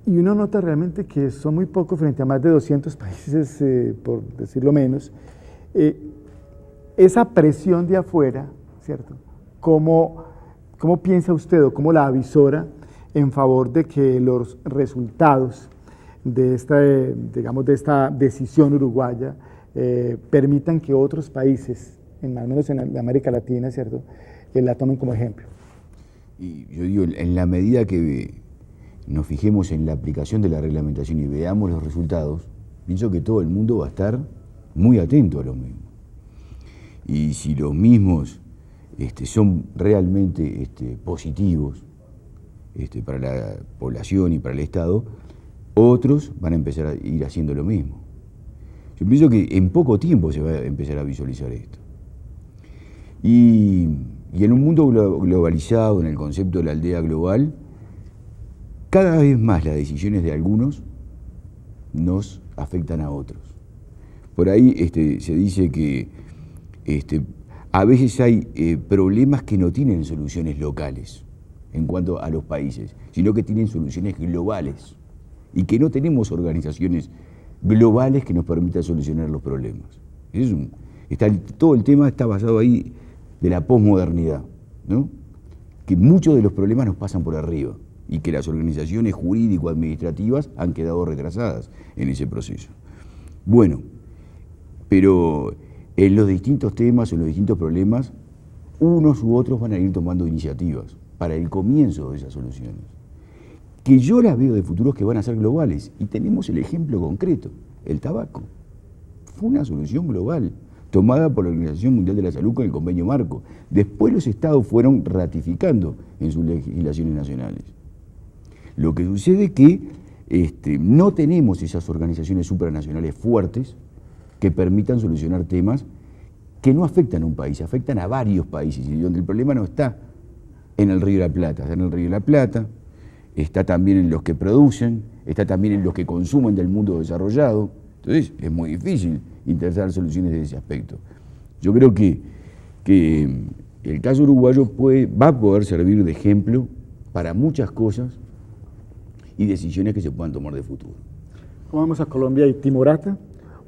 Y uno nota realmente que son muy pocos frente a más de 200 países, por decirlo menos. Esa presión de afuera, ¿cierto? ¿Cómo piensa usted o cómo la avisora en favor de que los resultados de esta, digamos, de esta decisión uruguaya permitan que otros países, al menos en América Latina, ¿cierto?, la tomen como ejemplo? Y yo digo, en la medida que nos fijemos en la aplicación de la reglamentación y veamos los resultados, pienso que todo el mundo va a estar muy atento a lo mismo. Y si los mismos son realmente positivos para la población y para el Estado, otros van a empezar a ir haciendo lo mismo. Yo pienso que en poco tiempo se va a empezar a visualizar esto. Y en un mundo globalizado, en el concepto de la aldea global, cada vez más las decisiones de algunos nos afectan a otros. Por ahí se dice que a veces hay problemas que no tienen soluciones locales en cuanto a los países, sino que tienen soluciones globales y que no tenemos organizaciones globales que nos permitan solucionar los problemas. Todo el tema está basado ahí de la posmodernidad, ¿no? Que muchos de los problemas nos pasan por arriba y que las organizaciones jurídico-administrativas han quedado retrasadas en ese proceso. Bueno, pero en los distintos temas, en los distintos problemas, unos u otros van a ir tomando iniciativas para el comienzo de esas soluciones, que yo las veo de futuros que van a ser globales, y tenemos el ejemplo concreto, el tabaco. Fue una solución global, tomada por la Organización Mundial de la Salud con el convenio marco. Después los estados fueron ratificando en sus legislaciones nacionales. Lo que sucede es que no tenemos esas organizaciones supranacionales fuertes que permitan solucionar temas que no afectan a un país, afectan a varios países, y donde el problema no está en el Río de la Plata, está en el Río de la Plata, está también en los que producen, está también en los que consumen del mundo desarrollado. Entonces es muy difícil intentar soluciones de ese aspecto. Yo creo que el caso uruguayo va a poder servir de ejemplo para muchas cosas y decisiones que se puedan tomar de futuro. ¿Cómo vamos a Colombia y Timorata?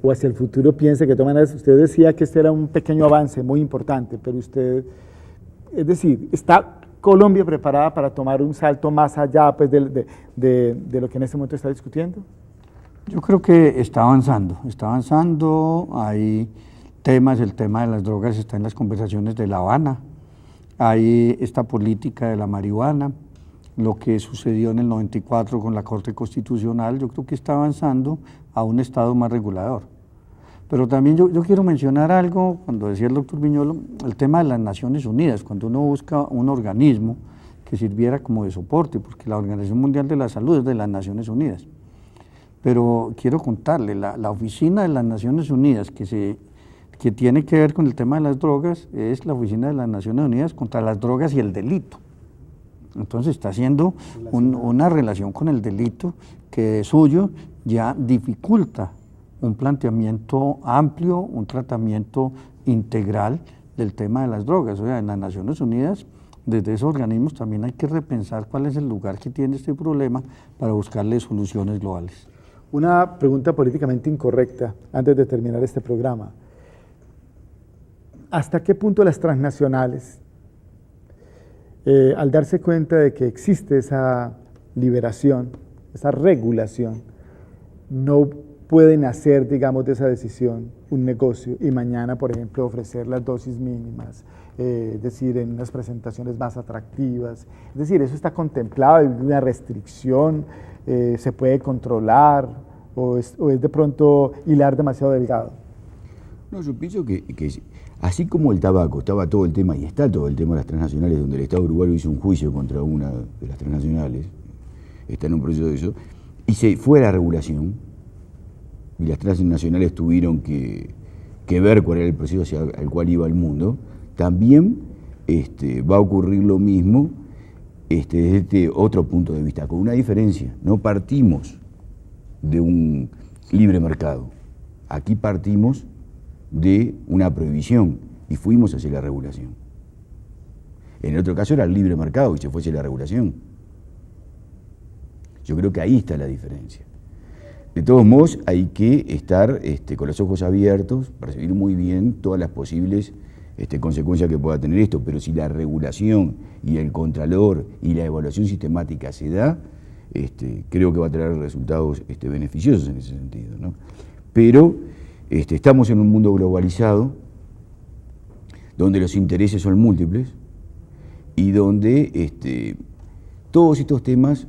¿O hacia el futuro piensa que toman eso? Usted decía que este era un pequeño avance muy importante, pero usted, es decir, ¿está Colombia preparada para tomar un salto más allá pues, de lo que en este momento está discutiendo? Yo creo que está avanzando, hay temas, el tema de las drogas está en las conversaciones de La Habana, hay esta política de la marihuana, lo que sucedió en el 94 con la Corte Constitucional, yo creo que está avanzando a un Estado más regulador. Pero también yo quiero mencionar algo, cuando decía el doctor Viñolo, el tema de las Naciones Unidas, cuando uno busca un organismo que sirviera como de soporte, porque la Organización Mundial de la Salud es de las Naciones Unidas. Pero quiero contarle, la Oficina de las Naciones Unidas que tiene que ver con el tema de las drogas es la Oficina de las Naciones Unidas contra las drogas y el delito. Entonces está haciendo una relación con el delito que de suyo ya dificulta un planteamiento amplio, un tratamiento integral del tema de las drogas. O sea, en las Naciones Unidas, desde esos organismos también hay que repensar cuál es el lugar que tiene este problema para buscarle soluciones globales. Una pregunta políticamente incorrecta antes de terminar este programa. ¿Hasta qué punto las transnacionales, al darse cuenta de que existe esa liberación, esa regulación, no pueden hacer, digamos, de esa decisión un negocio y mañana, por ejemplo, ofrecer las dosis mínimas, es decir, en unas presentaciones más atractivas. Es decir, eso está contemplado, hay una restricción, se puede controlar o es de pronto hilar demasiado delgado. No, yo pienso que así como el tabaco, estaba todo el tema y está todo el tema de las transnacionales, donde el Estado uruguayo hizo un juicio contra una de las transnacionales, está en un proceso de eso, y se fue a la regulación, y las transnacionales tuvieron que ver cuál era el proceso al cual iba el mundo, también va a ocurrir lo mismo desde este otro punto de vista, con una diferencia. No partimos de un libre mercado, aquí partimos de una prohibición y fuimos hacia la regulación. En el otro caso era el libre mercado y se fue hacia la regulación. Yo creo que ahí está la diferencia. De todos modos, hay que estar con los ojos abiertos para seguir muy bien todas las posibles consecuencias que pueda tener esto, pero si la regulación y el contralor y la evaluación sistemática se da, creo que va a traer resultados beneficiosos en ese sentido, ¿no? Pero estamos en un mundo globalizado donde los intereses son múltiples y donde todos estos temas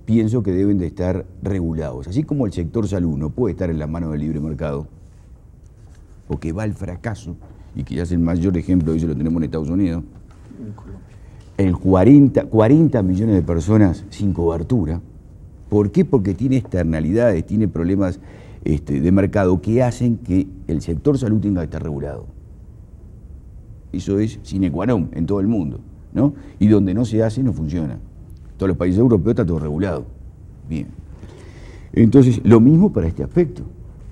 pienso que deben de estar regulados. Así como el sector salud no puede estar en las manos del libre mercado, o que va al fracaso, y quizás el mayor ejemplo de eso lo tenemos en Estados Unidos, el 40 millones de personas sin cobertura. ¿Por qué? Porque tiene externalidades, tiene problemas de mercado que hacen que el sector salud tenga que estar regulado. Eso es sine qua non en todo el mundo, ¿no? Y donde no se hace, no funciona. Todos los países europeos está todo regulado. Bien. Entonces, lo mismo para este aspecto,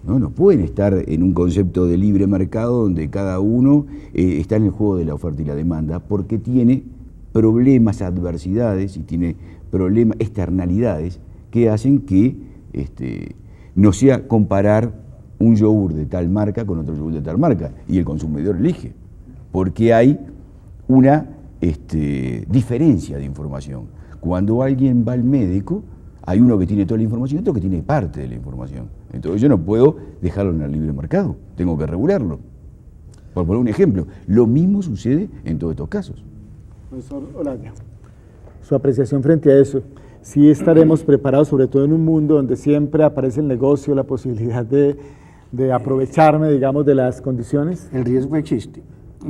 ¿no? No pueden estar en un concepto de libre mercado donde cada uno está en el juego de la oferta y la demanda, porque tiene problemas, adversidades y tiene problemas, externalidades que hacen que no sea comparar un yogur de tal marca con otro yogur de tal marca, y el consumidor elige, porque hay una diferencia de información. Cuando alguien va al médico, hay uno que tiene toda la información y otro que tiene parte de la información. Entonces yo no puedo dejarlo en el libre mercado, tengo que regularlo. Por poner un ejemplo, lo mismo sucede en todos estos casos. Profesor Olaya, su apreciación frente a eso. ¿Sí estaremos preparados, sobre todo en un mundo donde siempre aparece el negocio, la posibilidad de aprovecharme, digamos, de las condiciones? El riesgo existe,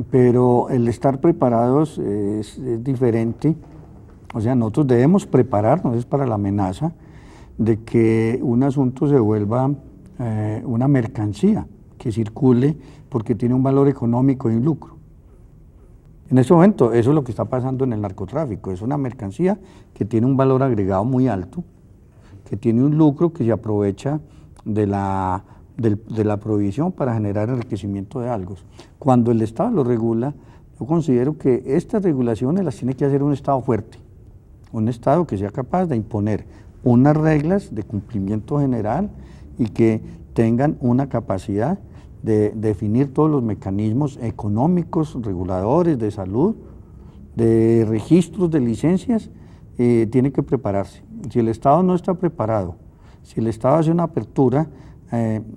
pero el estar preparados es diferente. O sea, nosotros debemos prepararnos, es para la amenaza de que un asunto se vuelva una mercancía que circule porque tiene un valor económico y un lucro. En este momento, eso es lo que está pasando en el narcotráfico, es una mercancía que tiene un valor agregado muy alto, que tiene un lucro que se aprovecha de la prohibición para generar enriquecimiento de algo. Cuando el Estado lo regula, yo considero que estas regulaciones las tiene que hacer un Estado fuerte, un Estado que sea capaz de imponer unas reglas de cumplimiento general y que tengan una capacidad de definir todos los mecanismos económicos, reguladores, de salud, de registros de licencias, tiene que prepararse. Si el Estado no está preparado, si el Estado hace una apertura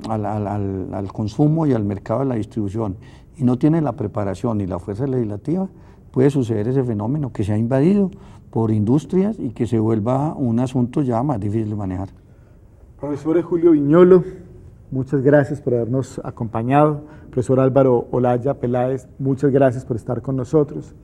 al consumo y al mercado de la distribución y no tiene la preparación ni la fuerza legislativa, puede suceder ese fenómeno que se ha invadido por industrias y que se vuelva un asunto ya más difícil de manejar. Profesor Julio Viñolo, muchas gracias por habernos acompañado. Profesor Álvaro Olaya Peláez, muchas gracias por estar con nosotros.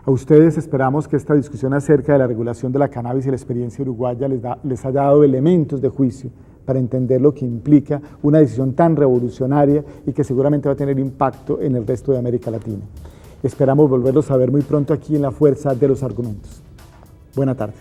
A ustedes esperamos que esta discusión acerca de la regulación de la cannabis y la experiencia uruguaya les haya dado elementos de juicio para entender lo que implica una decisión tan revolucionaria y que seguramente va a tener impacto en el resto de América Latina. Esperamos volverlos a ver muy pronto aquí en La Fuerza de los Argumentos. Buena tarde.